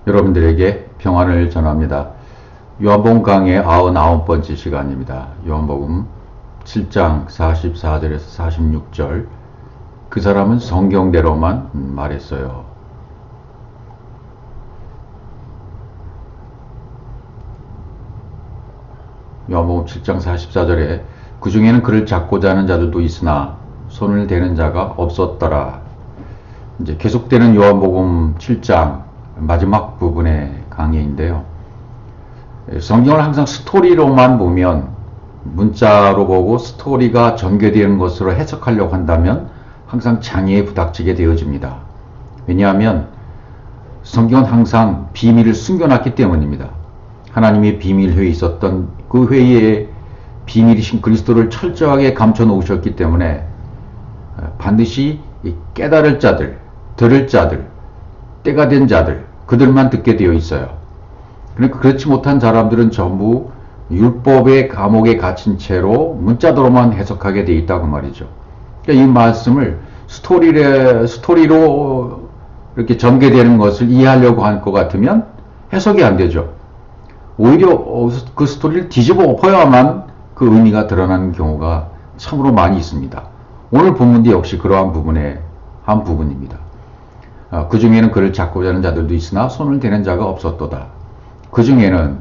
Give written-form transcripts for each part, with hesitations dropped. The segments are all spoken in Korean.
여러분들에게 평안을 전합니다. 요한복음 강의 99번째 시간입니다. 요한복음 7장 44절에서 46절. 그 사람은 성경대로만 말했어요. 요한복음 7장 44절에 그 중에는 그를 잡고자 하는 자들도 있으나 손을 대는 자가 없었더라. 이제 계속되는 요한복음 7장 마지막 부분의 강의인데요. 성경을 항상 스토리로만 보면, 문자로 보고 스토리가 전개되는 것으로 해석하려고 한다면 항상 장애에 부닥치게 되어집니다. 왜냐하면 성경은 항상 비밀을 숨겨놨기 때문입니다. 하나님의 비밀회에 있었던 그 회의에 비밀이신 그리스도를 철저하게 감춰 놓으셨기 때문에 반드시 깨달을 자들, 들을 자들, 때가 된 자들, 그들만 듣게 되어 있어요. 그러니까 그렇지 못한 사람들은 전부 율법의 감옥에 갇힌 채로 문자도로만 해석하게 되어 있다고 말이죠. 그러니까 이 말씀을 스토리로 이렇게 전개되는 것을 이해하려고 할 것 같으면 해석이 안 되죠. 오히려 그 스토리를 뒤집어 엎어야만 그 의미가 드러나는 경우가 참으로 많이 있습니다. 오늘 본문도 역시 그러한 부분의 한 부분입니다. 그 중에는 그를 잡고자 하는 자들도 있으나 손을 대는 자가 없었도다. 그 중에는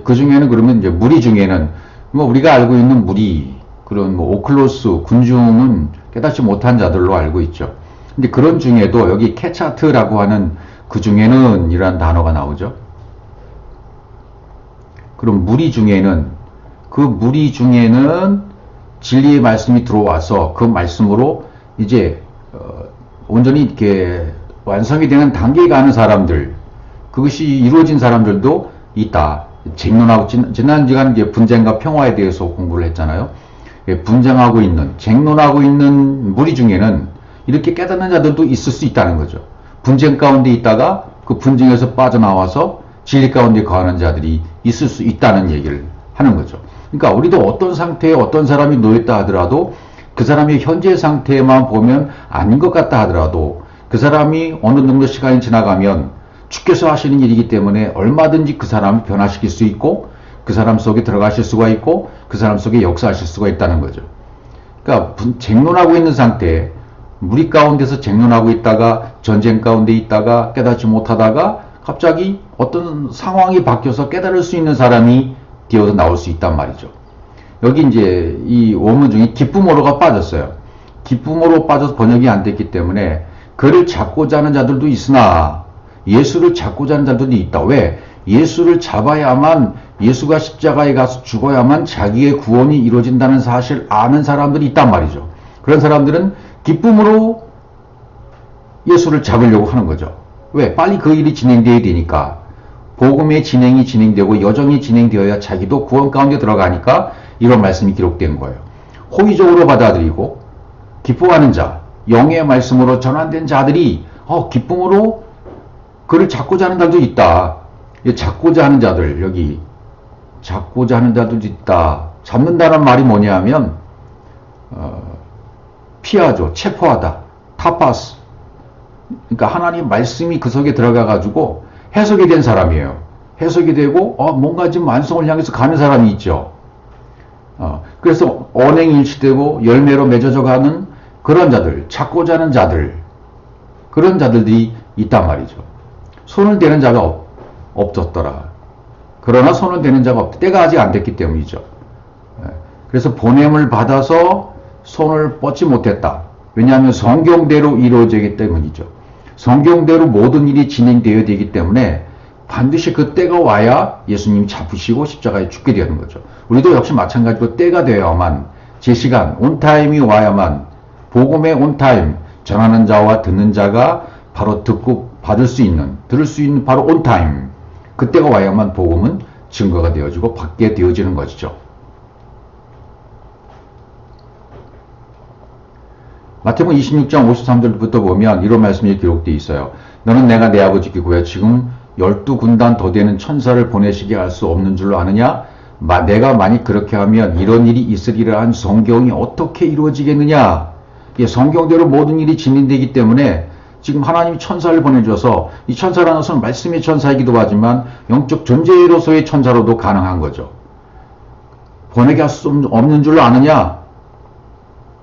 그러면 이제 무리 중에는 우리가 알고 있는 무리, 그런 오클로스, 군중은 깨닫지 못한 자들로 알고 있죠. 근데 그런 중에도 여기 케차트라고 하는 그 중에는 이란 단어가 나오죠. 그럼 무리 중에는 진리의 말씀이 들어와서 그 말씀으로 이제 온전히 이렇게 완성이 되는 단계에 가는 사람들, 그것이 이루어진 사람들도 있다. 쟁론하고, 지난 시간 이제 분쟁과 평화에 대해서 공부를 했잖아요. 쟁론하고 있는 무리 중에는 이렇게 깨닫는 자들도 있을 수 있다는 거죠. 분쟁 가운데 있다가 그 분쟁에서 빠져나와서 진리 가운데 거하는 자들이 있을 수 있다는 얘기를 하는 거죠. 그러니까 우리도 어떤 상태에 어떤 사람이 놓였다 하더라도 그 사람의 현재 상태만 보면 아닌 것 같다 하더라도 그 사람이 어느 정도 시간이 지나가면 주께서 하시는 일이기 때문에 얼마든지 그 사람을 변화시킬 수 있고 그 사람 속에 들어가실 수가 있고 그 사람 속에 역사하실 수가 있다는 거죠. 그러니까 쟁론하고 있는 상태에 무리 가운데서 쟁론하고 있다가 전쟁 가운데 있다가 깨닫지 못하다가 갑자기 어떤 상황이 바뀌어서 깨달을 수 있는 사람이 되어서 나올 수 있단 말이죠. 여기 이제 이 원문 중에 기쁨으로가 빠졌어요. 기쁨으로 빠져서 번역이 안 됐기 때문에 그를 잡고자 하는 자들도 있으나 예수를 잡고자 하는 자들도 있다. 왜? 예수를 잡아야만, 예수가 십자가에 가서 죽어야만 자기의 구원이 이루어진다는 사실을 아는 사람들이 있단 말이죠. 그런 사람들은 기쁨으로 예수를 잡으려고 하는 거죠. 왜? 빨리 그 일이 진행되어야 되니까. 복음의 진행이 진행되고 여정이 진행되어야 자기도 구원 가운데 들어가니까 이런 말씀이 기록된 거예요. 호의적으로 받아들이고 기뻐하는 자, 영의 말씀으로 전환된 자들이 기쁨으로 그를 잡고자 하는 자들도 있다. 잡고자 하는 자들, 여기 잡고자 하는 자들도 있다. 잡는다는 말이 뭐냐면 피하죠. 체포하다. 타파스. 그러니까 하나님 말씀이 그 속에 들어가 가지고 해석이 된 사람이에요. 해석이 되고 뭔가 지금 완성을 향해서 가는 사람이 있죠. 그래서 언행이 일치되고 열매로 맺어져 가는 그런 자들, 잡고자 하는 자들, 그런 자들이 있단 말이죠. 손을 대는 자가 없었더라. 그러나 손을 대는 자가 없다. 때가 아직 안 됐기 때문이죠. 그래서 보냄을 받아서 손을 뻗지 못했다. 왜냐하면 성경대로 이루어지기 때문이죠. 성경대로 모든 일이 진행되어야 되기 때문에 반드시 그 때가 와야 예수님이 잡으시고 십자가에 죽게 되는 거죠. 우리도 역시 마찬가지로 때가 되어야만, 제 시간, 온타임이 와야만, 복음의 온타임, 전하는 자와 듣는 자가 바로 듣고 받을 수 있는, 들을 수 있는 바로 온타임, 그때가 와야만 복음은 증거가 되어지고 받게 되어지는 것이죠. 마태복음 26장 53절부터 보면 이런 말씀이 기록되어 있어요. 너는 내가 내 아버지께 구하여 지금 12군단 더 되는 천사를 보내시게 할 수 없는 줄로 아느냐? 내가 만약 그렇게 하면 이런 일이 있으리라 한 성경이 어떻게 이루어지겠느냐? 성경대로 모든 일이 진행되기 때문에 지금 하나님이 천사를 보내줘서 이 천사라는 것은 말씀의 천사이기도 하지만 영적 존재로서의 천사로도 가능한 거죠. 보내게 할 수 없는 줄로 아느냐?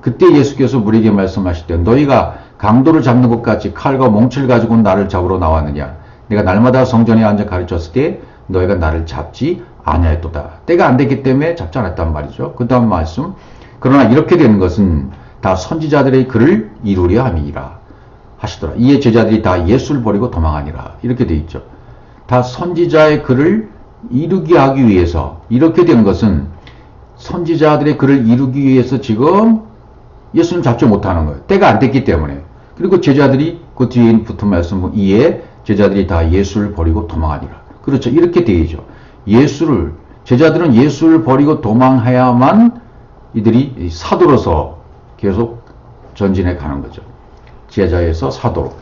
그때 예수께서 우리에게 말씀하실 때 너희가 강도를 잡는 것 같이 칼과 몽치를 가지고 나를 잡으러 나왔느냐? 내가 날마다 성전에 앉아 가르쳤을 때 너희가 나를 잡지 아니하였도다. 때가 안 됐기 때문에 잡지 않았단 말이죠. 그 다음 말씀. 그러나 이렇게 되는 것은 다 선지자들의 글을 이루려 함이니라 하시더라. 이에 제자들이 다 예수를 버리고 도망하니라. 이렇게 되어 있죠. 다 선지자의 글을 이루게 하기 위해서 이렇게 되는 것은 선지자들의 글을 이루기 위해서 지금 예수는 잡지 못하는 거예요. 때가 안 됐기 때문에. 그리고 제자들이 그 뒤에 붙은 말씀은 이에 제자들이 다 예수를 버리고 도망하니라. 그렇죠. 이렇게 되어있죠. 제자들은 예수를 버리고 도망해야만 이들이 사도로서 계속 전진해 가는 거죠. 제자에서 사도로.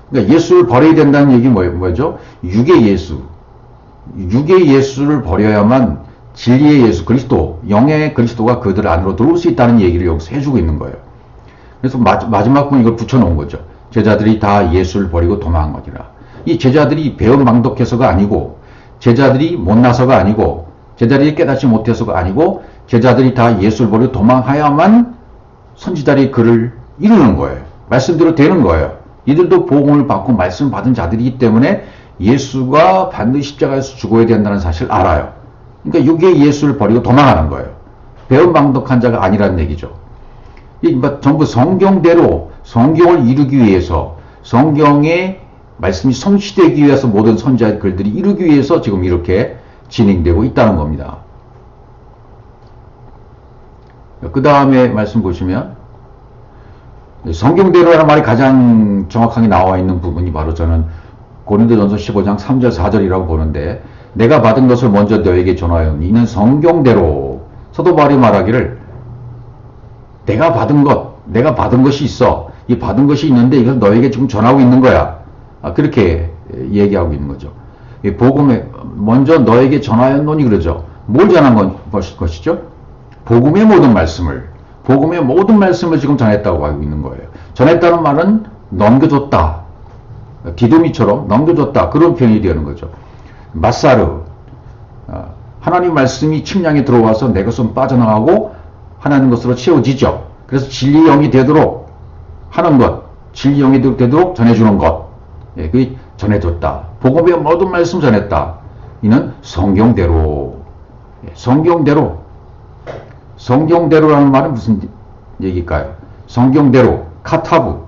그러니까 예수를 버려야 된다는 얘기 뭐죠? 육의 예수. 육의 예수를 버려야만 진리의 예수 그리스도, 영의 그리스도가 그들 안으로 들어올 수 있다는 얘기를 여기서 해주고 있는 거예요. 그래서 마지막 분 이걸 붙여놓은 거죠. 제자들이 다 예수를 버리고 도망한 거니라. 이 제자들이 배은망덕해서가 아니고 제자들이 못나서가 아니고 제자들이 깨닫지 못해서가 아니고 제자들이 다 예수를 버리고 도망해야만 선지자들이 그를 이루는 거예요. 말씀대로 되는 거예요. 이들도 복음을 받고 말씀 받은 자들이기 때문에 예수가 반드시 십자가에서 죽어야 된다는 사실을 알아요. 그러니까 육의 예수를 버리고 도망하는 거예요. 배은망덕한 자가 아니라는 얘기죠. 전부 성경대로 성경을 이루기 위해서 성경의 말씀이 성취되기 위해서 모든 선지자의 글들이 이루기 위해서 지금 이렇게 진행되고 있다는 겁니다. 그 다음에 말씀 보시면 성경대로라는 말이 가장 정확하게 나와 있는 부분이 바로 저는 고린도전서 15장 3절 4절이라고 보는데 내가 받은 것을 먼저 너에게 전하였니 이는 성경대로 사도 바울이 말하기를 내가 받은 것이 있어. 이 받은 것이 있는데 이걸 너에게 지금 전하고 있는 거야. 그렇게 얘기하고 있는 거죠. 복음에 먼저 너에게 전하였노니 그러죠. 뭘 전한 것이죠? 복음의 모든 말씀을 지금 전했다고 하고 있는 거예요. 전했다는 말은 넘겨줬다. 디도미처럼 넘겨줬다. 그런 표현이 되는 거죠. 마사르. 하나님 말씀이 침량에 들어와서 내 것은 빠져나가고 하나님 것으로 채워지죠. 그래서 진리 영이 되도록 하는 것, 진리 영이 되도록 전해주는 것. 그게 전해줬다. 복음의 모든 말씀 전했다. 이는 성경대로. 성경대로라는 말은 무슨 얘기일까요? 성경대로, 카타브.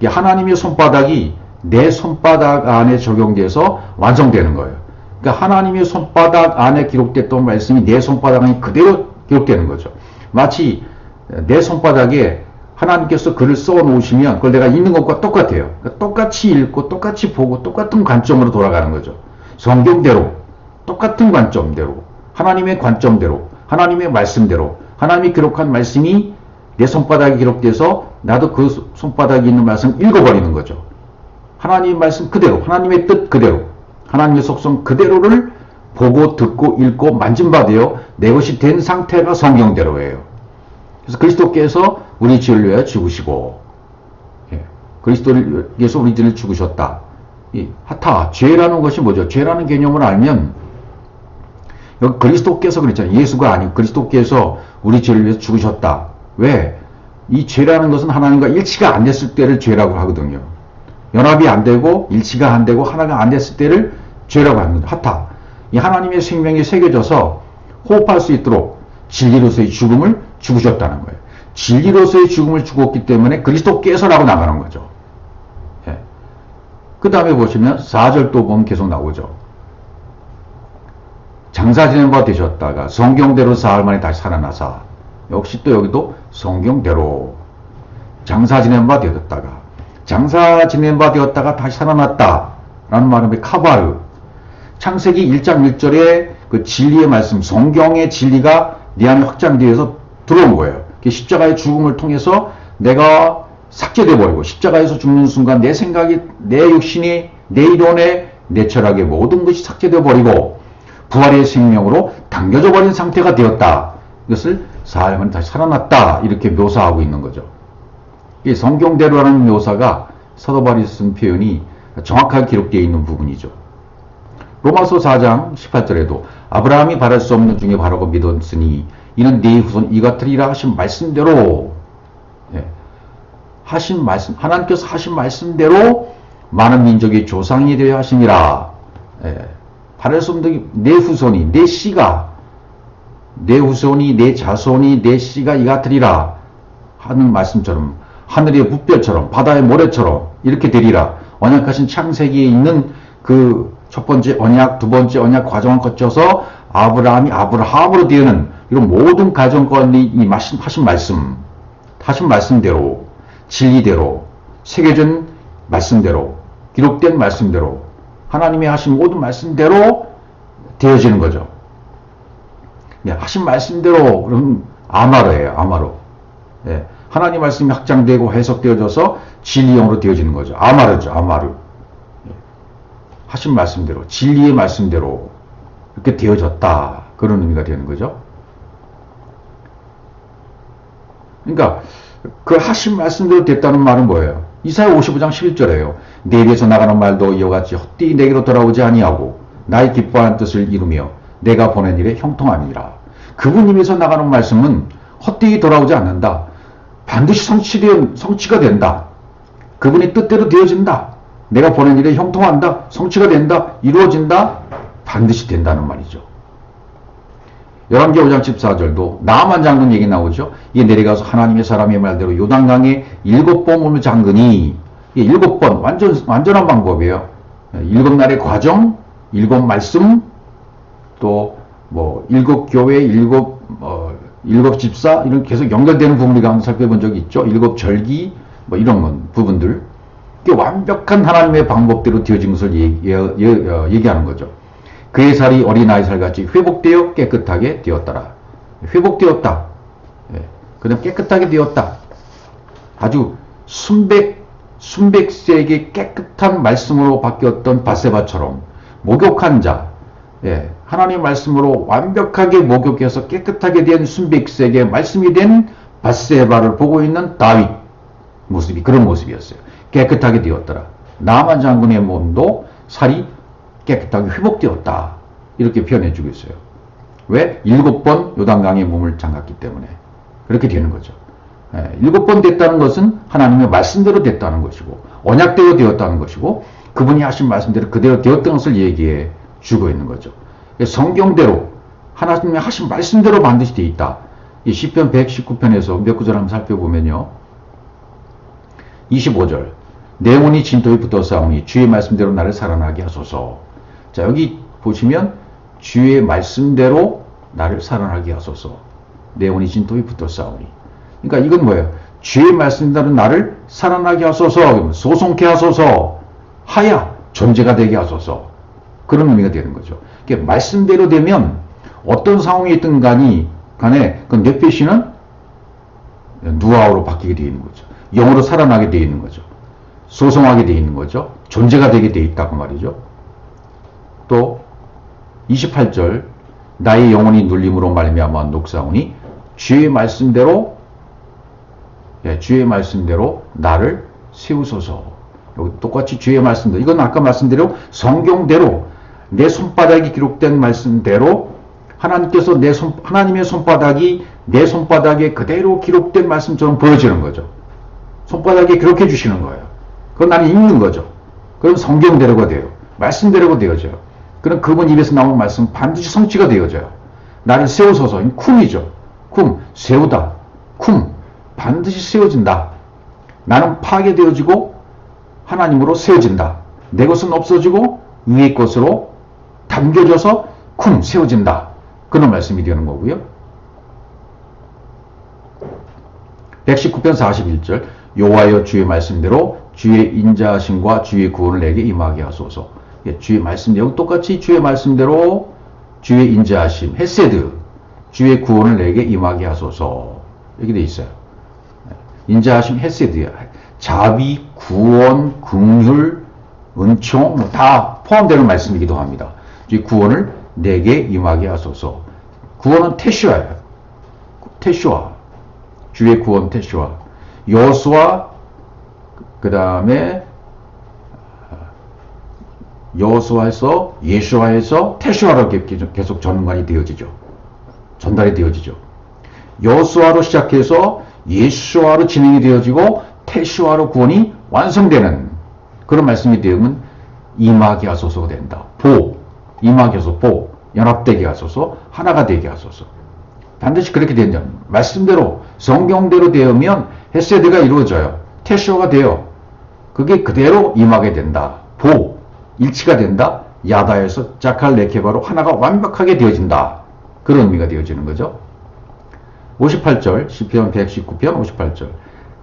하나님의 손바닥이 내 손바닥 안에 적용돼서 완성되는 거예요. 그러니까 하나님의 손바닥 안에 기록됐던 말씀이 내 손바닥 안에 그대로 기록되는 거죠. 마치 내 손바닥에 하나님께서 글을 써 놓으시면 그걸 내가 읽는 것과 똑같아요. 그러니까 똑같이 읽고 똑같이 보고 똑같은 관점으로 돌아가는 거죠. 성경대로, 똑같은 관점대로, 하나님의 관점대로, 하나님의 말씀대로, 하나님이 기록한 말씀이 내 손바닥에 기록돼서 나도 그 손바닥에 있는 말씀 읽어버리는 거죠. 하나님의 말씀 그대로, 하나님의 뜻 그대로, 하나님의 속성 그대로를 보고 듣고 읽고 만진바되어 내 것이 된 상태가 성경대로예요. 그래서 그리스도께서 우리 죄를 위하여 죽으시고 그리스도를 위해서 우리 죄를 죽으셨다. 하타, 죄라는 것이 뭐죠? 죄라는 개념을 알면 여기 그리스도께서 그랬잖아요. 예수가 아니고 그리스도께서 우리 죄를 위해서 죽으셨다. 왜? 이 죄라는 것은 하나님과 일치가 안 됐을 때를 죄라고 하거든요. 연합이 안 되고 일치가 안 되고 하나가 안 됐을 때를 죄라고 합니다. 하타. 이 하나님의 생명이 새겨져서 호흡할 수 있도록 진리로서의 죽음을 죽으셨다는 거예요. 진리로서의 죽음을 죽었기 때문에 그리스도께서라고 나가는 거죠. 그 다음에 보시면 4절 또 보면 계속 나오죠. 장사 지낸 바 되셨다가 성경대로 사흘 만에 다시 살아나사. 역시 또 여기도 성경대로 장사 지낸 바 되었다가 다시 살아났다 라는 말은 카바르. 창세기 1장 1절에 그 진리의 말씀, 성경의 진리가 네 안에 확장되어서 들어온 거예요. 십자가의 죽음을 통해서 내가 삭제돼 버리고 십자가에서 죽는 순간 내 생각이, 내 육신이, 내 이론에, 내 철학의 모든 것이 삭제돼 버리고 부활의 생명으로 당겨져 버린 상태가 되었다. 이것을 사흘 만에 다시 살아났다. 이렇게 묘사하고 있는 거죠. 이 성경대로라는 묘사가 사도 바울이 쓴 표현이 정확하게 기록되어 있는 부분이죠. 로마서 4장 18절에도 아브라함이 바랄 수 없는 중에 바라고 믿었으니 이는 네 후손 이 같으리라 하신 말씀대로, 하신 말씀, 하나님께서 하신 말씀대로 많은 민족의 조상이 되어 하심이라. 바랄 수 없는 내 후손이, 내 씨가, 내 후손이, 내 자손이, 내 씨가 이 같으리라 하는 말씀처럼, 하늘의 뭇별처럼, 바다의 모래처럼 이렇게 되리라. 언약하신 창세기에 있는 그 첫 번째 언약, 두 번째 언약 과정을 거쳐서 아브라함이 아브라함으로 되는 이런 모든 가정 가운데 이 하신 말씀대로, 진리대로, 새겨진 말씀대로, 기록된 말씀대로, 하나님이 하신 모든 말씀대로 되어지는 거죠. 하신 말씀대로, 그럼 아마로예요, 아마로. 하나님 말씀이 확장되고 해석되어져서 진리형으로 되어지는 거죠. 아마르죠, 아마르. 하신 말씀대로, 진리의 말씀대로 이렇게 되어졌다. 그런 의미가 되는 거죠. 그러니까 그 하신 말씀대로 됐다는 말은 뭐예요? 이사야 55장 11절에요. 내 입에서 나가는 말도 이와 같이 헛되이 내게로 돌아오지 아니하고 나의 기뻐하는 뜻을 이루며 내가 보낸 일에 형통하니라. 그분 입에서 나가는 말씀은 헛되이 돌아오지 않는다. 반드시 성취가 된다. 그분의 뜻대로 되어진다. 내가 보낸 일에 형통한다. 성취가 된다. 이루어진다. 반드시 된다는 말이죠. 열왕기 5장 14절도 나아만 장군 얘기 나오죠. 이게 내려가서 하나님의 사람의 말대로 요단강에 7번 몸을 잠그니, 이게 7번 완전한 방법이에요. 7날의 과정, 7말씀, 또 뭐 7교회, 7집사 이런 계속 연결되는 부분을 한번 살펴본 적이 있죠. 7절기 뭐 이런 부분들. 이게 완벽한 하나님의 방법대로 되어진 것을 얘기하는 거죠. 그의 살이 어린아이 살같이 회복되어 깨끗하게 되었더라. 회복되었다. 그 다음 깨끗하게 되었다. 아주 순백색의 깨끗한 말씀으로 바뀌었던 밧세바처럼 목욕한 자, 하나님의 말씀으로 완벽하게 목욕해서 깨끗하게 된 순백색의 말씀이 된 밧세바를 보고 있는 다윗 모습이 그런 모습이었어요. 깨끗하게 되었더라. 나아만 장군의 몸도 살이 깨끗하게 회복되었다. 이렇게 표현해 주고 있어요. 왜? 7번 요단강에 몸을 잠갔기 때문에 그렇게 되는 거죠. 7번 됐다는 것은 하나님의 말씀대로 됐다는 것이고 언약대로 되었다는 것이고 그분이 하신 말씀대로 그대로 되었던 것을 얘기해 주고 있는 거죠. 성경대로 하나님의 하신 말씀대로 반드시 되어 있다. 이 시편 119편에서 몇 구절 한번 살펴보면요. 25절 내 영혼이 진토에 붙어 싸우니 주의 말씀대로 나를 살아나게 하소서. 자, 여기 보시면 주의 말씀대로 나를 살아나게 하소서. 내 영혼이 진토에 붙어 싸우니. 그러니까 이건 뭐예요? 주의 말씀대로 나를 살아나게 하소서. 소송케 하소서. 하야 존재가 되게 하소서. 그런 의미가 되는 거죠. 그러니까 말씀대로 되면 어떤 상황이 있든 간에 그 뇌피시는 누아우로 바뀌게 되어 있는 거죠. 영으로 살아나게 되어 있는 거죠. 소송하게 되어 있는 거죠. 존재가 되게 되어 있다고 말이죠. 또 28절 나의 영혼이 눌림으로 말미암아 녹사오니 주의 말씀대로 나를 세우소서. 여기 똑같이 주의 말씀대로, 이건 아까 말씀대로 성경대로 내 손바닥이 기록된 말씀대로 하나님께서 하나님의 손바닥이 내 손바닥에 그대로 기록된 말씀처럼 보여지는 거죠. 손바닥에 기록해 주시는 거예요. 그건 나는 읽는 거죠. 그럼 성경대로가 돼요. 말씀대로가 되어져요. 그럼 그분 입에서 나오는 말씀 반드시 성취가 되어져요. 나를 세우소서. 쿰이죠. 쿰, 세우다. 쿰, 반드시 세워진다. 나는 파괴되어지고 하나님으로 세워진다. 내 것은 없어지고 위의 것으로 담겨져서 쿰, 세워진다. 그런 말씀이 되는 거고요. 119편 41절 여호와여 주의 말씀대로 주의 인자하심과 주의 구원을 내게 임하게 하소서. 주의 말씀대로 똑같이 주의 말씀대로 주의 인자하심, 헤세드, 주의 구원을 내게 임하게 하소서. 이렇게 돼 있어요. 인자하심, 헤세드야. 자비, 구원, 긍휼, 은총 다 포함되는 말씀이기도 합니다. 주의 구원을 내게 임하게 하소서. 구원은 테슈아예요. 테슈아. 주의 구원 테슈아. 여호수아 그 다음에 여호수아에서 예수아에서 태수아로 계속 전관이 되어지죠. 전달이 되어지죠. 여호수아로 시작해서 예수아로 진행이 되어지고 태수아로 구원이 완성되는 그런 말씀이 되면 임하게 하소서가 된다. 임하게 하소서, 연합되게 하소서, 하나가 되게 하소서. 반드시 그렇게 된다. 말씀대로 성경대로 되면 헤세드가 이루어져요. 태수아가 돼요. 그게 그대로 임하게 된다. 일치가 된다. 야다에서 자칼 레케바로 하나가 완벽하게 되어진다. 그런 의미가 되어지는 거죠. 58절 시편 119편 58절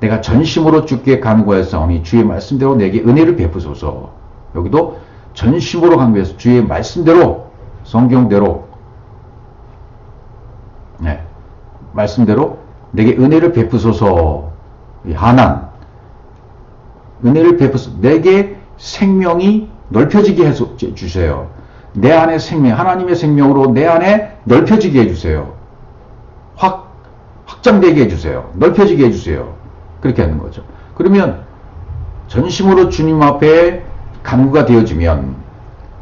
내가 전심으로 주께 간구하였사오니 주의 말씀대로 내게 은혜를 베푸소서. 여기도 전심으로 간구해서 주의 말씀대로 성경대로 말씀대로 내게 은혜를 베푸소서. 하난 은혜를 베푸소서. 내게 생명이 넓혀지게 해주세요. 내 안에 생명, 하나님의 생명으로 내 안에 넓혀지게 해주세요. 확장되게 해주세요. 넓혀지게 해주세요. 그렇게 하는 거죠. 그러면 전심으로 주님 앞에 간구가 되어지면,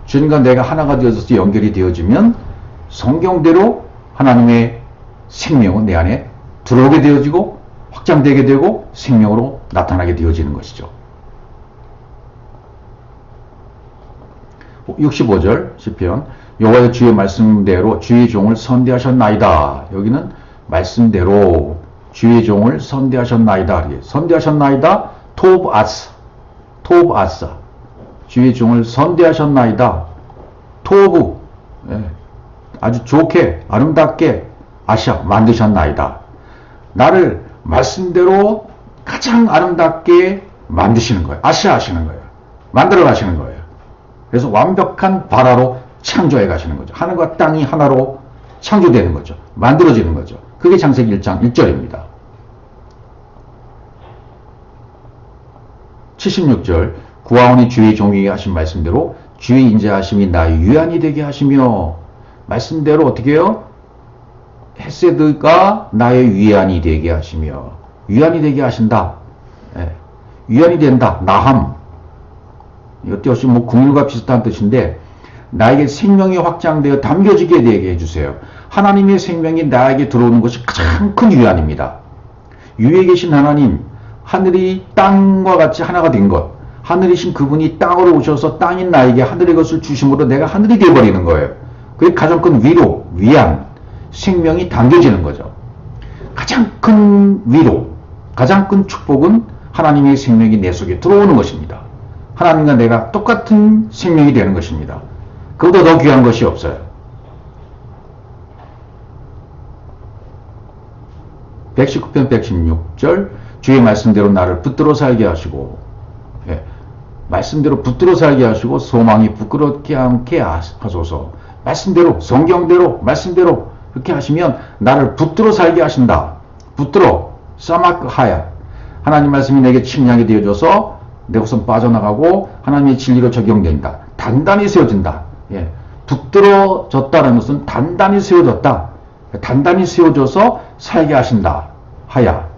주님과 내가 하나가 되어서 연결이 되어지면 성경대로 하나님의 생명은 내 안에 들어오게 되어지고 확장되게 되고 생명으로 나타나게 되어지는 것이죠. 65절 시편 여호와의 주의 말씀대로 주의 종을 선대하셨나이다. 여기는 말씀대로 주의 종을 선대하셨나이다. 선대하셨나이다. 토브 아사 주의 종을 선대하셨나이다. 토브 아주 좋게 아름답게 아샤 만드셨나이다. 나를 말씀대로 가장 아름답게 만드시는 거예요. 아샤 하시는 거예요. 만들어 가시는 거예요. 그래서 완벽한 발화로 창조해 가시는 거죠. 하늘과 땅이 하나로 창조되는 거죠. 만들어지는 거죠. 그게 창세기 1장 1절입니다. 76절 구하오니 주의 종이 하신 말씀대로 주의 인자하심이 나의 유안이 되게 하시며 말씀대로 어떻게 해요? 헤세드가 나의 위안이 되게 하시며 위안이 되게 하신다. 위안이 된다. 나함. 이것도 역시 국률과 비슷한 뜻인데 나에게 생명이 확장되어 담겨지게 되게 해주세요. 하나님의 생명이 나에게 들어오는 것이 가장 큰 위안입니다. 위에 계신 하나님, 하늘이 땅과 같이 하나가 된 것, 하늘이신 그분이 땅으로 오셔서 땅인 나에게 하늘의 것을 주심으로 내가 하늘이 되어버리는 거예요. 그게 가장 큰 위로, 위안, 생명이 담겨지는 거죠. 가장 큰 위로, 가장 큰 축복은 하나님의 생명이 내 속에 들어오는 것입니다. 하나님과 내가 똑같은 생명이 되는 것입니다. 그보다 더 귀한 것이 없어요. 119편 116절 주의 말씀대로 나를 붙들어 살게 하시고 말씀대로 붙들어 살게 하시고 소망이 부끄럽게 않게 하소서. 말씀대로 성경대로 말씀대로 그렇게 하시면 나를 붙들어 살게 하신다. 붙들어 사마크 하야 하나님 말씀이 내게 침략이 되어져서 내 것은 빠져나가고 하나님의 진리로 적용된다. 단단히 세워진다. 붙들어졌다는 것은 단단히 세워졌다. 단단히 세워져서 살게 하신다. 하야.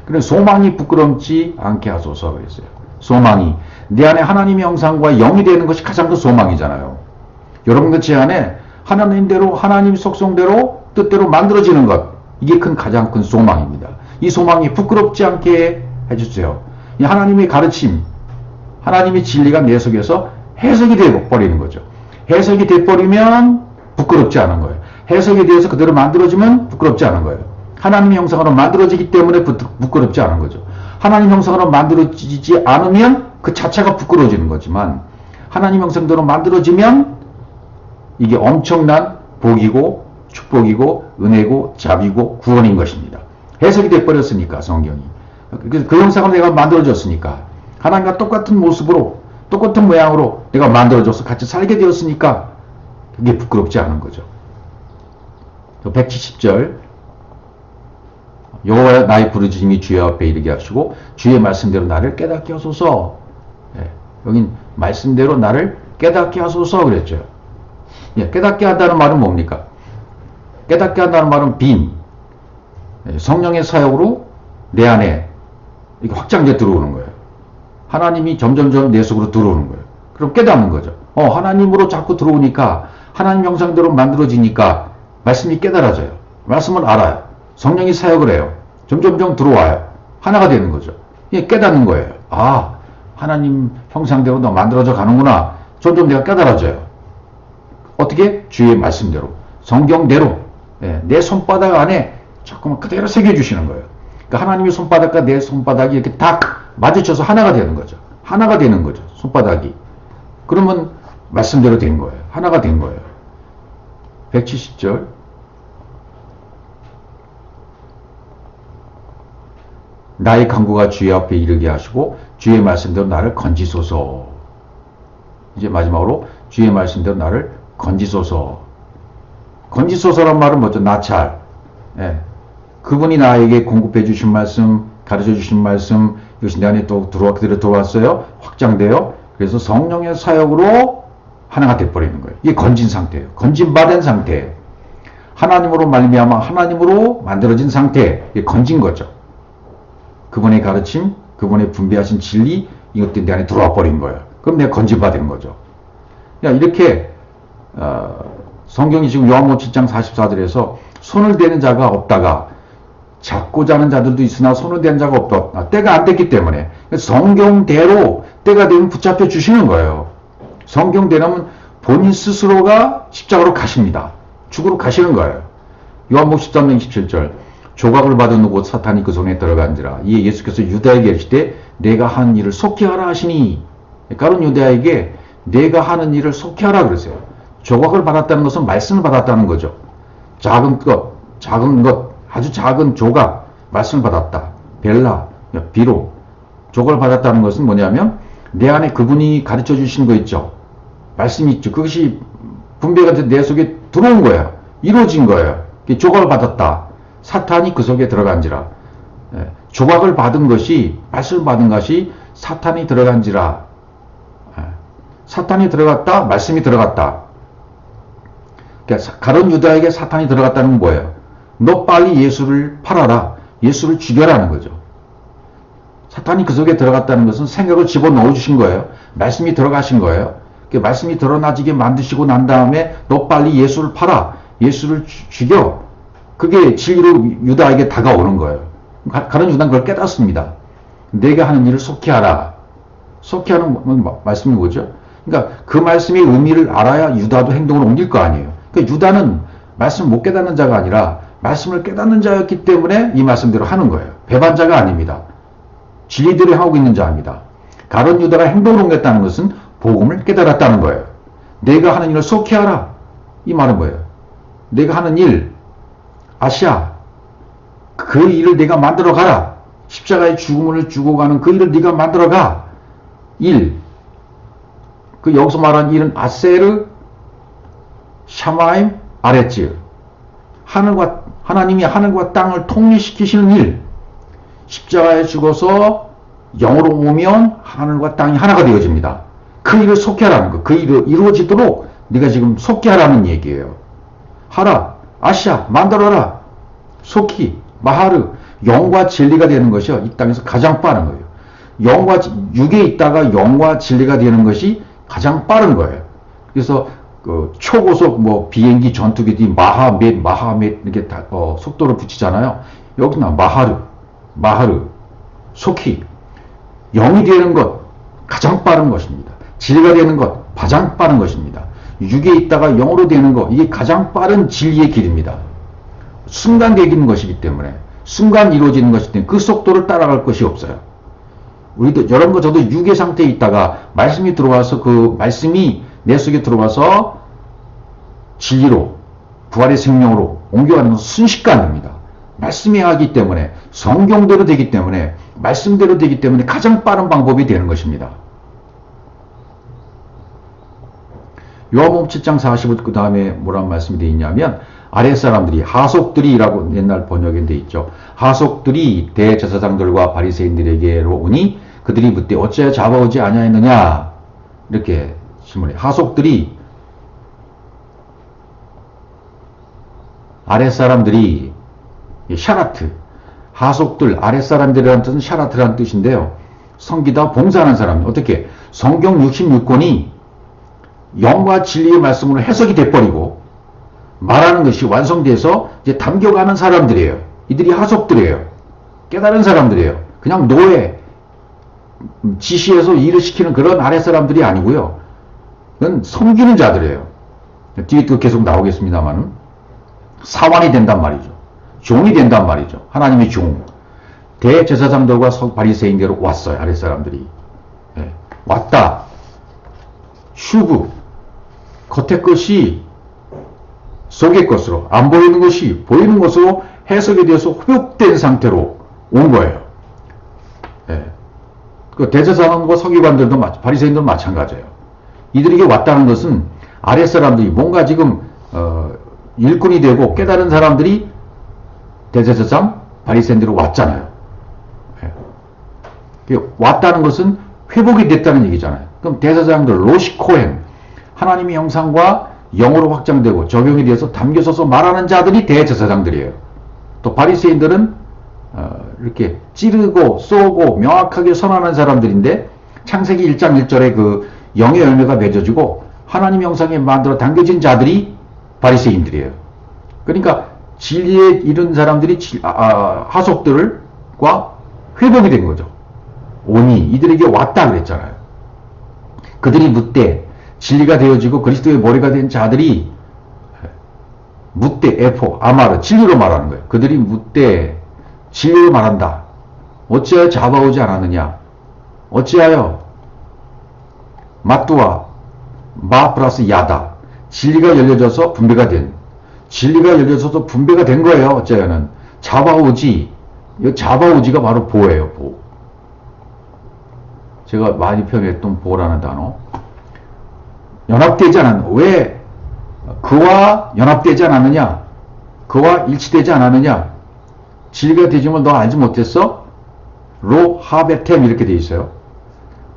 그래서 소망이 부끄럽지 않게 하소서 그랬어요. 소망이. 내 안에 하나님의 형상과 영이 되는 것이 가장 큰 소망이잖아요. 여러분들 제 안에 하나님대로 하나님 속성대로 뜻대로 만들어지는 것. 이게 가장 큰 소망입니다. 이 소망이 부끄럽지 않게 해주세요. 이 하나님의 가르침, 하나님의 진리가 내 속에서 해석이 되어버리는 거죠. 해석이 돼버리면 부끄럽지 않은 거예요. 해석에 대해서 그대로 만들어지면 부끄럽지 않은 거예요. 하나님의 형상으로 만들어지기 때문에 부끄럽지 않은 거죠. 하나님 형상으로 만들어지지 않으면 그 자체가 부끄러워지는 거지만 하나님 형상대로 만들어지면 이게 엄청난 복이고 축복이고 은혜고 자비고 구원인 것입니다. 해석이 돼버렸으니까 성경이. 그 형상으로 내가 만들어졌으니까 하나님과 똑같은 모습으로 똑같은 모양으로 내가 만들어져서 같이 살게 되었으니까 그게 부끄럽지 않은 거죠. 170절 여호와 나의 부르짖음이 주의 앞에 이르게 하시고 주의 말씀대로 나를 깨닫게 하소서. 여긴 말씀대로 나를 깨닫게 하소서 그랬죠. 깨닫게 한다는 말은 뭡니까? 깨닫게 한다는 말은 빈 성령의 사역으로 내 안에 이게 확장돼 들어오는 거예요. 하나님이 점점점 내 속으로 들어오는 거예요. 그럼 깨닫는 거죠. 하나님으로 자꾸 들어오니까 하나님 형상대로 만들어지니까 말씀이 깨달아져요. 말씀을 알아요. 성령이 사역을 해요. 점점점 들어와요. 하나가 되는 거죠. 이게 깨닫는 거예요. 하나님 형상대로 너 만들어져 가는구나. 점점 내가 깨달아져요. 어떻게? 주의 말씀대로, 성경대로, 내 손바닥 안에 자꾸만 그대로 새겨주시는 거예요. 그러니까 하나님의 손바닥과 내 손바닥이 이렇게 딱 마주쳐서 하나가 되는 거죠. 하나가 되는 거죠. 손바닥이. 그러면 말씀대로 된 거예요. 하나가 된 거예요. 170절. 나의 간구가 주의 앞에 이르게 하시고 주의 말씀대로 나를 건지소서. 이제 마지막으로 주의 말씀대로 나를 건지소서. 건지소서란 말은 뭐죠? 나찰. 그분이 나에게 공급해 주신 말씀, 가르쳐 주신 말씀, 이것이 내 안에 또 그대로 들어왔어요. 확장돼요. 그래서 성령의 사역으로 하나가 돼버리는 거예요. 이게 건진 상태예요. 건진받은 상태예요. 하나님으로 말미암아 하나님으로 만들어진 상태. 이게 건진 거죠. 그분의 가르침, 그분의 분배하신 진리, 이것들이 내 안에 들어와 버린 거예요. 그럼 내가 건진받은 거죠. 이렇게 성경이 지금 요한복음 7장 44절에서 손을 대는 자가 없다가 잡고자 하는 자들도 있으나 손을 대는 자가 없다. 때가 안 됐기 때문에 성경대로 때가 되면 붙잡혀 주시는 거예요. 성경대로면 본인 스스로가 십자가로 가십니다. 죽으러 가시는 거예요. 요한복음 13장 27절 조각을 받은 곧 사탄이 그 손에 들어간지라. 이에 예수께서 유다에게 이르시되 내가 하는 일을 속히 하라 하시니. 가룟 유다에게 내가 하는 일을 속히 하라 그러세요. 조각을 받았다는 것은 말씀을 받았다는 거죠. 작은 것, 아주 작은 조각, 말씀을 받았다. 벨라, 비로. 조각을 받았다는 것은 뭐냐면 내 안에 그분이 가르쳐 주신 거 있죠. 말씀이 있죠. 그것이 분배가 돼서 내 속에 들어온 거예요. 이루어진 거예요. 조각을 받았다. 사탄이 그 속에 들어간지라. 조각을 받은 것이, 말씀을 받은 것이 사탄이 들어간지라. 사탄이 들어갔다, 말씀이 들어갔다. 그러니까 가룟 유다에게 사탄이 들어갔다는 건 뭐예요? 너 빨리 예수를 팔아라. 예수를 죽여라는 거죠. 사탄이 그 속에 들어갔다는 것은 생각을 집어넣어 주신 거예요. 말씀이 들어가신 거예요. 말씀이 드러나지게 만드시고 난 다음에 너 빨리 예수를 팔아. 예수를 죽여. 그게 진리로 유다에게 다가오는 거예요. 가룟 유다는 그걸 깨닫습니다. 내가 하는 일을 속히 하라. 속히 하는 말씀이 뭐죠? 그러니까 그 말씀의 의미를 알아야 유다도 행동을 옮길 거 아니에요. 그러니까 유다는 말씀을 못 깨닫는 자가 아니라 말씀을 깨닫는 자였기 때문에 이 말씀대로 하는 거예요. 배반자가 아닙니다. 진리대로 하고 있는 자입니다. 가룟 유다가 행동을 옮겼다는 것은 복음을 깨달았다는 거예요. 내가 하는 일을 속히 하라. 이 말은 뭐예요? 내가 하는 일, 아시아, 그 일을 내가 만들어 가라. 십자가의 죽음을 주고 가는 그 일을 네가 만들어 가. 일. 그 여기서 말하는 일은 아세르, 샤마임, 아레츠. 하나님이 하늘과 땅을 통일시키시는 일. 십자가에 죽어서 영으로 오면 하늘과 땅이 하나가 되어집니다. 그 일을 속히 하라는 거. 그 일을 이루어지도록 네가 지금 속히 하라는 얘기예요. 하라. 아시아. 만들어라. 속히. 마하르. 영과 진리가 되는 것이요. 이 땅에서 가장 빠른 거예요. 육에 있다가 영과 진리가 되는 것이 가장 빠른 거예요. 그래서 초고속 비행기 전투기들이 마하멧 이렇게 다, 속도를 붙이잖아요. 여기는 마하르, 속히 영이 되는 것 가장 빠른 것입니다. 진리가 되는 것 가장 빠른 것입니다. 육에 있다가 영으로 되는 것 이게 가장 빠른 진리의 길입니다. 순간 되기는 것이기 때문에 순간 이루어지는 것이기 때문에 그 속도를 따라갈 것이 없어요. 우리도 여러분과 저도 육의 상태에 있다가 말씀이 들어와서 그 말씀이 내 속에 들어와서 진리로 부활의 생명으로 옮겨가는 것은 순식간입니다. 말씀이 하기 때문에 성경대로 되기 때문에 말씀대로 되기 때문에 가장 빠른 방법이 되는 것입니다. 요한복음 7장 45절 그 다음에 뭐라는 말씀이 되어 있냐면 아랫사람들이 하속들이라고 옛날 번역에 되어 있죠. 하속들이 대제사장들과 바리새인들에게로 오니 그들이 묻되 어찌하여 잡아오지 아니하였느냐 이렇게 질문해요. 하속들이 아랫사람들이 샤라트 하속들, 아랫사람들이라는 뜻은 샤라트라는 뜻인데요. 섬기다 봉사하는 사람. 어떻게? 성경 66권이 영과 진리의 말씀으로 해석이 돼버리고 말하는 것이 완성돼서 이제 담겨가는 사람들이에요. 이들이 하속들이에요. 깨달은 사람들이에요. 그냥 노예, 지시해서 일을 시키는 그런 아랫사람들이 아니고요. 그건 섬기는 자들이에요. 뒤에 또 계속 나오겠습니다만 사환이 된단 말이죠. 종이 된단 말이죠. 하나님의 종. 대제사장들과 바리새인대로 왔어요. 아랫사람들이. 네. 왔다. 슈브. 겉의 것이 속의 것으로, 안 보이는 것이 보이는 것으로 해석이 되어서 회복된 상태로 온 거예요. 네. 그 대제사장과 서기관들도 바리새인들도 마찬가지예요. 이들에게 왔다는 것은 아랫사람들이 뭔가 지금 일꾼이 되고 깨달은 사람들이 대제사장, 바리새인들로 왔잖아요. 네. 왔다는 것은 회복이 됐다는 얘기잖아요. 그럼 대제사장들, 로시 코헨, 하나님의 형상과 영으로 확장되고 적용이 되어서 담겨서서 말하는 자들이 대제사장들이에요. 또 바리새인들은 이렇게 찌르고 쏘고 명확하게 선언하는 사람들인데 창세기 1장 1절에 그 영의 열매가 맺어지고 하나님 형상에 만들어 담겨진 자들이 바리새인들이에요. 그러니까 진리에 이른 사람들이 하속들과 회복이 된 거죠. 오니 이들에게 왔다 그랬잖아요. 그들이 묻되 진리가 되어지고 그리스도의 머리가 된 자들이 묻되 에포 아마르 진리로 말하는 거예요. 그들이 묻되 진리로 말한다. 어찌하여 잡아오지 않았느냐? 어찌하여 마뚜와 마 플러스 야다 진리가 열려져서 분배가 된 진리가 열려져서 분배가 된 거예요. 어찌하여는 잡아오지. 이 잡아오지가 바로 보예요. 보. 제가 많이 표현했던 보라는 단어. 연합되지 않았느냐. 왜 그와 연합되지 않았느냐? 그와 일치되지 않았느냐? 진리가 되짐을 너 알지 못했어? 로 하베템 이렇게 돼 있어요.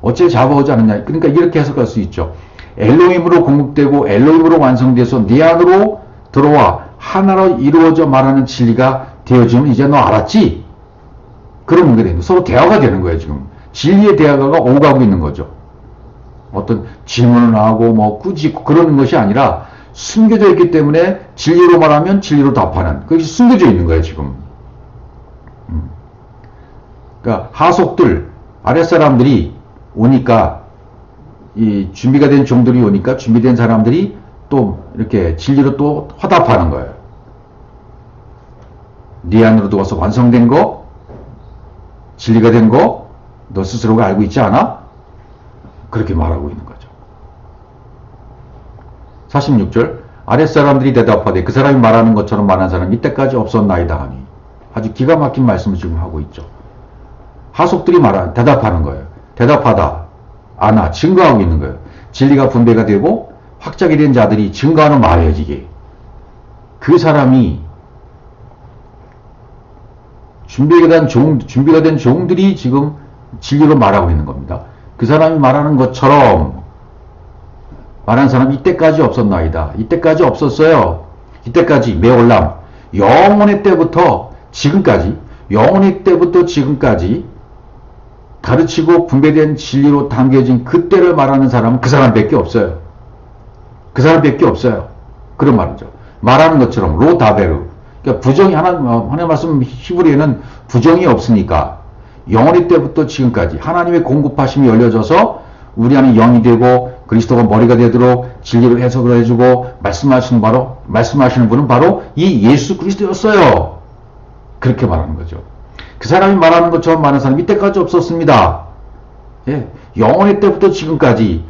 어째 잡아오지 않느냐? 그러니까 이렇게 해석할 수 있죠. 엘로힘으로 공급되고 엘로힘으로 완성돼서 네 안으로 들어와 하나로 이루어져 말하는 진리가 되어지면 이제 너 알았지? 그런 게 되는 거예요. 서로 대화가 되는 거예요. 지금 진리의 대화가 오가고 있는 거죠. 어떤 질문을 하고 뭐 꾸짖고 그러는 것이 아니라 숨겨져 있기 때문에 진리로 말하면 진리로 답하는 그것이 숨겨져 있는 거예요. 지금. 그러니까 하속들 아랫사람들이 오니까 이 준비가 된 종들이 오니까 준비된 사람들이 또 이렇게 진리로 또 화답하는 거예요. 네 안으로 들어와서 완성된 거, 진리가 된 거, 너 스스로가 알고 있지 않아? 그렇게 말하고 있는 거죠. 46절 아랫사람들이 대답하되 그 사람이 말하는 것처럼 말하는 사람이 이때까지 없었나이다 하니 아주 기가 막힌 말씀을 지금 하고 있죠. 하속들이 대답하는 거예요. 대답하다. 아나 증거하고 있는 거예요. 진리가 분배가 되고 확장이 된 자들이 증거하는 말이에요. 이게. 그 사람이 준비가 된 종들이 지금 진리로 말하고 있는 겁니다. 그 사람이 말하는 것처럼 말하는 사람이 이때까지 없었나이다. 이때까지 없었어요. 이때까지 매올람 영원의 때부터 지금까지 영원의 때부터 지금까지 가르치고 분배된 진리로 담겨진 그때를 말하는 사람은 그 사람밖에 없어요. 그 사람밖에 없어요. 그런 말이죠. 말하는 것처럼 로다베르. 그러니까 부정이 하나님 말씀 히브리에는 부정이 없으니까 영원의 때부터 지금까지 하나님의 공급하심이 열려져서 우리 안에 영이 되고 그리스도가 머리가 되도록 진리를 해석을 해주고 말씀하시는 분은 바로 이 예수 그리스도였어요. 그렇게 말하는 거죠. 그 사람이 말하는 것처럼 많은 사람이 이때까지 없었습니다. 예, 영원의 때부터 지금까지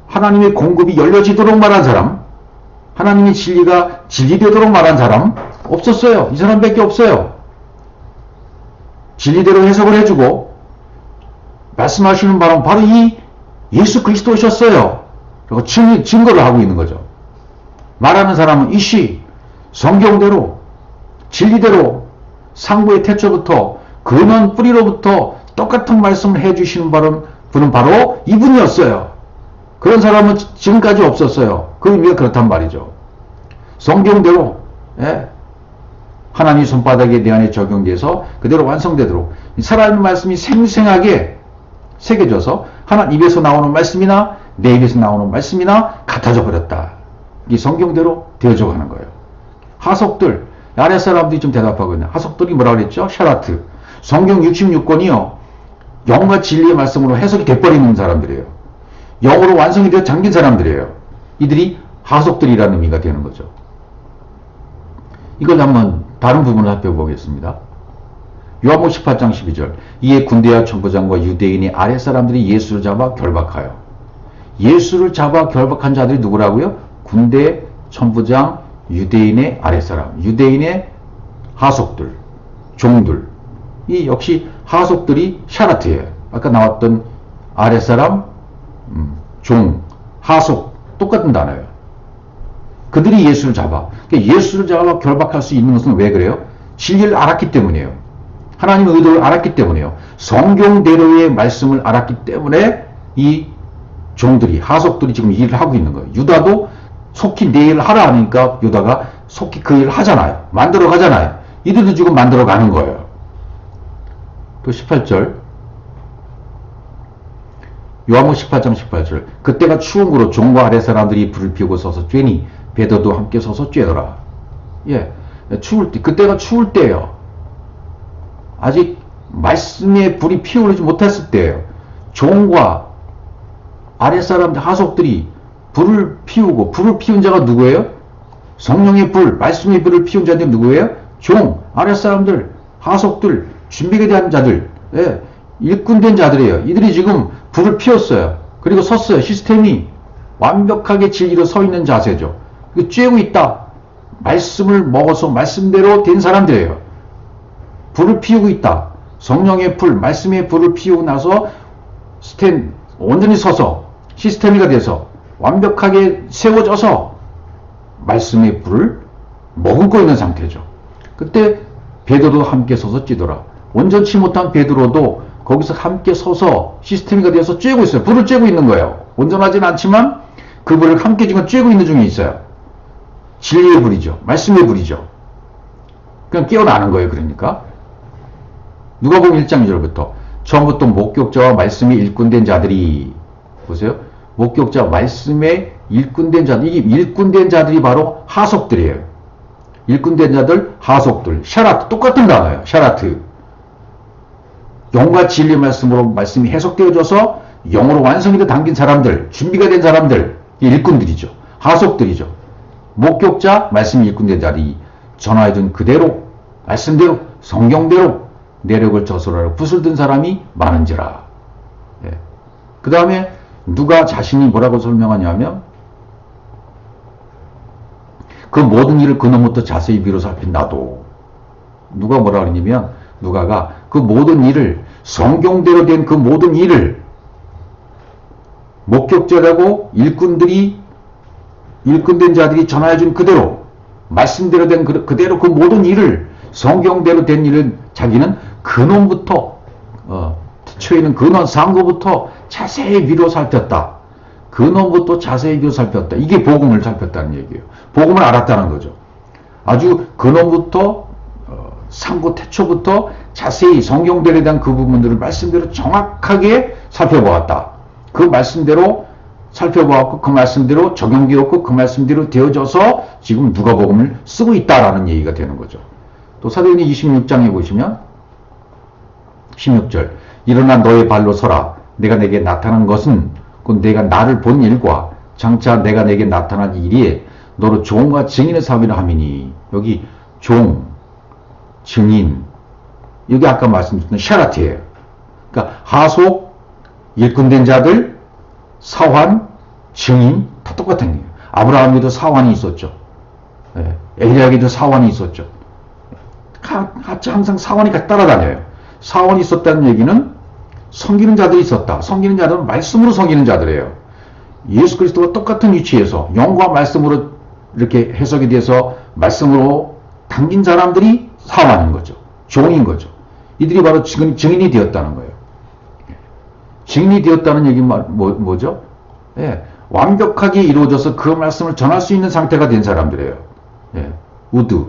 하나님의 공급이 열려지도록 말한 사람, 하나님의 진리가 진리되도록 말한 사람 없었어요. 이 사람밖에 없어요. 진리대로 해석을 해주고 말씀하시는 바로 이 예수 그리스도셨어요. 그리고 증거를 하고 있는 거죠. 말하는 사람은 이씨 성경대로 진리대로 상부의 태초부터 근원 뿌리로부터 똑같은 말씀을 해주시는 분은 바로 이분이었어요. 그런 사람은 지금까지 없었어요. 그 의미가 그렇단 말이죠. 성경대로 하나님 손바닥에 내 안에 적용돼서 그대로 완성되도록 살아있는 말씀이 생생하게 새겨져서 하나님 입에서 나오는 말씀이나 내 입에서 나오는 말씀이나 같아져 버렸다. 이 성경대로 되어져 가는 거예요. 하석들, 아랫 사람들이 좀 대답하고 있네. 하석들이 뭐라 그랬죠? 샤라트. 성경 66권이요. 영과 진리의 말씀으로 해석이 돼버리는 사람들이에요. 영으로 완성이 되어 잠긴 사람들이에요. 이들이 하석들이라는 의미가 되는 거죠. 이걸 한번 다른 부분을 살펴보겠습니다. 요한복음 18장 12절. 이에 군대와 천부장과 유대인의 아랫 사람들이 예수를 잡아 결박하여. 예수를 잡아 결박한 자들이 누구라고요? 군대, 천부장, 유대인의 아랫 사람. 유대인의 하속들, 종들. 이 역시 하속들이 샤라트예요. 아까 나왔던 아랫 사람, 종, 하속 똑같은 단어예요. 그들이 예수를 잡아. 그러니까 예수를 잡아 결박할 수 있는 것은 왜 그래요? 진리를 알았기 때문이에요. 하나님의 의도를 알았기 때문이에요. 성경대로의 말씀을 알았기 때문에 이 종들이, 하속들이 지금 일을 하고 있는 거예요. 유다도 속히 내 일을 하라 하니까 유다가 속히 그 일을 하잖아요. 만들어 가잖아요. 이들도 지금 만들어 가는 거예요. 또 18절. 요한복음 18장 18절. 그때가 추움으로 종과 아랫 사람들이 불을 피우고 서서 쬐니 베드로도 함께 서서 쬐더라. 예, 추울 때, 그때가 추울 때예요. 아직 말씀에 불이 피어오르지 못했을 때예요. 종과 아랫 사람들, 하속들이 불을 피우고, 불을 피운 자가 누구예요? 성령의 불, 말씀의 불을 피운 자들이 누구예요? 종, 아랫 사람들, 하속들, 준비가 된 자들, 예, 일꾼된 자들이에요. 이들이 지금 불을 피웠어요. 그리고 섰어요. 시스템이 완벽하게 진리로 서 있는 자세죠. 쬐고 있다. 말씀을 먹어서 말씀대로 된 사람들이에요. 불을 피우고 있다. 성령의 불, 말씀의 불을 피우고 나서 온전히 서서 시스템이가 돼서 완벽하게 세워져서 말씀의 불을 머금고 있는 상태죠. 그때 베드로도 함께 서서 찌더라. 온전치 못한 베드로도 거기서 함께 서서 시스템이가 되어서 쬐고 있어요. 불을 쬐고 있는 거예요. 온전하진 않지만 그 불을 함께 지금 쬐고 있는 중에 있어요. 진리의 불이죠. 말씀의 불이죠. 그냥 깨어나는 거예요. 그러니까 누가복음 1장 2절부터 처음부터 목격자와 말씀이 일꾼된 자들이, 보세요. 목격자, 말씀에 일꾼된 자들, 이게 일꾼된 자들이 바로 하속들이에요. 일꾼된 자들, 하속들, 샤라트, 똑같은 단어예요. 샤라트. 영과 진리 말씀으로 말씀이 해석되어져서 영으로 완성이 돼 담긴 사람들, 준비가 된 사람들, 일꾼들이죠. 하속들이죠. 목격자, 말씀이 일꾼된 자들이 전하해준 그대로, 말씀대로, 성경대로 내력을 저술하러 붓을 든 사람이 많은지라. 예. 그 다음에 누가 자신이 뭐라고 설명하냐면 그 모든 일을 그놈부터 자세히 비로 살핀 나도. 누가 뭐라 그러냐면 누가가 그 모든 일을, 성경대로 된 그 모든 일을 목격자라고 일꾼된 자들이 전하여준 그대로, 말씀대로 된 그대로 그 모든 일을, 성경대로 된 일을 자기는 근원부터, 처해 있는 근원 상고부터 자세히 위로 살폈다. 근원부터 자세히 위로 살폈다. 이게 복음을 살폈다는 얘기예요. 복음을 알았다는 거죠. 아주 근원부터 상고 태초부터 자세히 성경대로 대한 그 부분들을 말씀대로 정확하게 살펴보았다. 그 말씀대로 살펴보았고 그 말씀대로 적용되었고 그 말씀대로 되어져서 지금 누가복음을 쓰고 있다라는 얘기가 되는 거죠. 또 사도행전 26장에 보시면 16절. 일어나 너의 발로 서라. 내가 내게 나타난 것은 곧 내가 나를 본 일과 장차 내가 내게 나타난 일이 너로 종과 증인의 삶이라 함이니. 여기 종, 증인, 여기 아까 말씀드렸던 샤라트예요. 그러니까 하속, 일꾼된 자들, 사환, 증인 다 똑같은 거예요. 아브라함에도 사환이 있었죠. 엘리야에게도 사환이 있었죠. 같이 항상 사환이 같이 따라다녀요. 사환이 있었다는 얘기는 섬기는 자들이 있었다. 섬기는 자들은 말씀으로 섬기는 자들이에요. 예수 그리스도와 똑같은 위치에서 영과 말씀으로 이렇게 해석이 돼서 말씀으로 담긴 사람들이 사환인 거죠. 종인 거죠. 이들이 바로 증인이 되었다는 거예요. 증인이 되었다는 얘기는 뭐죠? 예, 완벽하게 이루어져서 그 말씀을 전할 수 있는 상태가 된 사람들이에요. 예, 우드.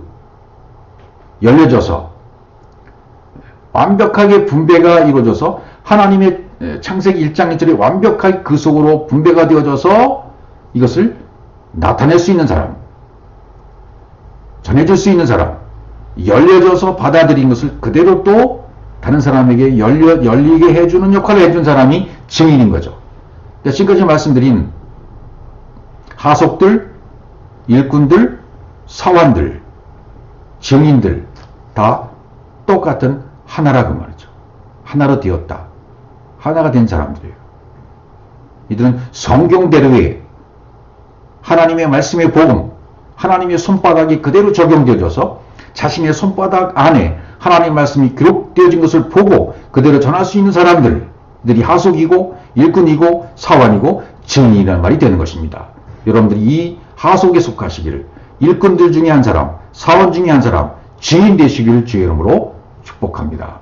열려져서 완벽하게 분배가 이루어져서 하나님의 창세기 1장 1절에 완벽하게 그 속으로 분배가 되어져서 이것을 나타낼 수 있는 사람, 전해줄 수 있는 사람, 열려져서 받아들인 것을 그대로 또 다른 사람에게 열리게 해주는 역할을 해준 사람이 증인인 거죠. 그러니까 지금까지 말씀드린 하속들, 일꾼들, 사환들, 증인들 다 똑같은 하나라 그 말이죠. 하나로 되었다. 하나가 된 사람들이에요. 이들은 성경대로의 하나님의 말씀의 복음, 하나님의 손바닥이 그대로 적용되어져서 자신의 손바닥 안에 하나님의 말씀이 기록되어진 것을 보고 그대로 전할 수 있는 사람들이 하속이고 일꾼이고 사환이고 증인이라는 말이 되는 것입니다. 여러분들이 이 하속에 속하시기를, 일꾼들 중에 한 사람, 사원 중에 한 사람, 증인 되시기를 주의 이름으로 축복합니다.